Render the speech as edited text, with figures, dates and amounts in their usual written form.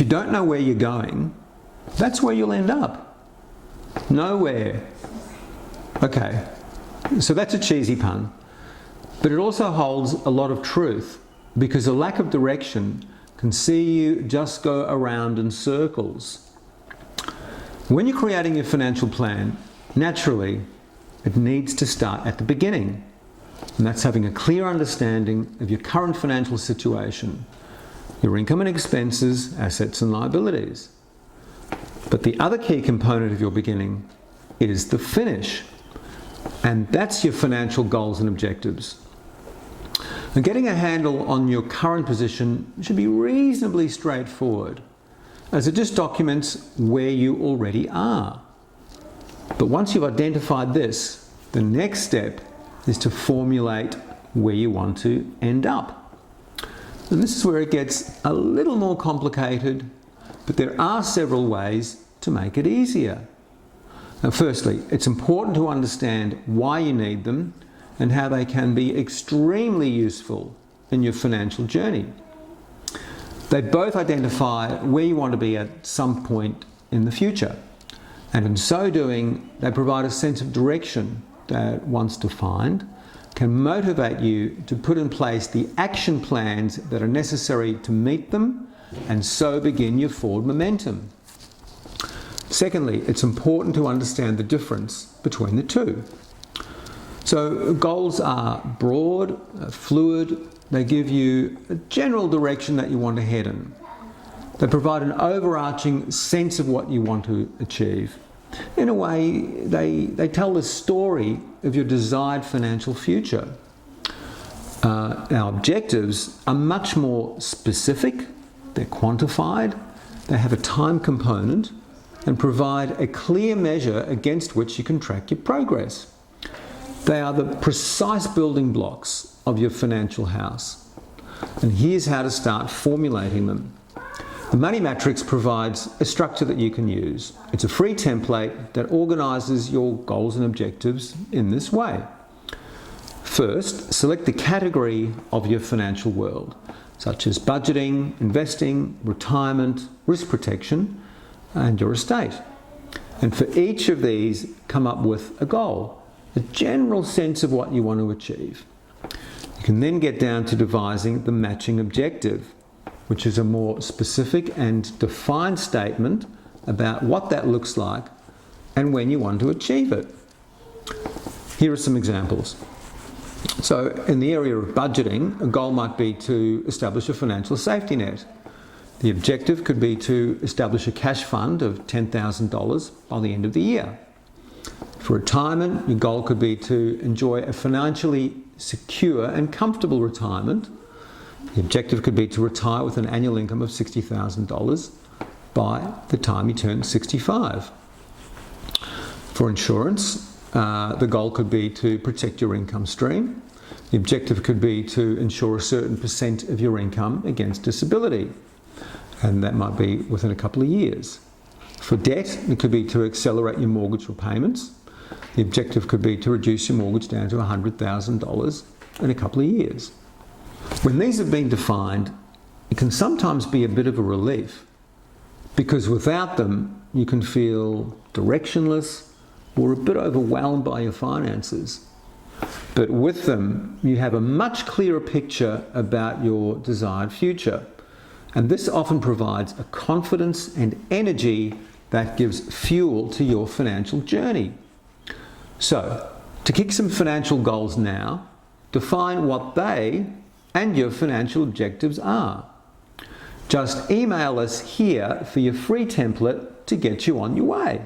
If you don't know where you're going, that's where you'll end up. Nowhere. Okay, so that's a cheesy pun, but it also holds a lot of truth, because a lack of direction can see you just go around in circles. When you're creating your financial plan, naturally, it needs to start at the beginning, and that's having a clear understanding of your current financial situation, your income and expenses, assets and liabilities. But the other key component of your beginning is the finish, and that's your financial goals and objectives. And getting a handle on your current position should be reasonably straightforward, as it just documents where you already are. But once you've identified this, the next step is to formulate where you want to end up. And this is where it gets a little more complicated, but there are several ways to make it easier. Now, firstly, it's important to understand why you need them and how they can be extremely useful in your financial journey. They both identify where you want to be at some point in the future, and in so doing, they provide a sense of direction that, once defined, can motivate you to put in place the action plans that are necessary to meet them, and so begin your forward momentum. Secondly, it's important to understand the difference between the two. So goals are broad, fluid. They give you a general direction that you want to head in. They provide an overarching sense of what you want to achieve. In a way, they tell the story of your desired financial future. Our objectives are much more specific, they're quantified, they have a time component, and provide a clear measure against which you can track your progress. They are the precise building blocks of your financial house. And here's how to start formulating them. The Money Matrix provides a structure that you can use. It's a free template that organises your goals and objectives in this way. First, select the category of your financial world, such as budgeting, investing, retirement, risk protection, and your estate. And for each of these, come up with a goal, a general sense of what you want to achieve. You can then get down to devising the matching objective, which is a more specific and defined statement about what that looks like and when you want to achieve it. Here are some examples. So in the area of budgeting, a goal might be to establish a financial safety net. The objective could be to establish a cash fund of $10,000 by the end of the year. For retirement, your goal could be to enjoy a financially secure and comfortable retirement. The objective could be to retire with an annual income of $60,000 by the time you turn 65. For insurance, the goal could be to protect your income stream. The objective could be to insure a certain percent of your income against disability, and that might be within a couple of years. For debt, it could be to accelerate your mortgage repayments. The objective could be to reduce your mortgage down to $100,000 in a couple of years. When these have been defined, it can sometimes be a bit of a relief, because without them, you can feel directionless or a bit overwhelmed by your finances. But with them, you have a much clearer picture about your desired future. And this often provides a confidence and energy that gives fuel to your financial journey. So, to kick some financial goals now, define what they and your financial objectives are. Just email us here for your free template to get you on your way.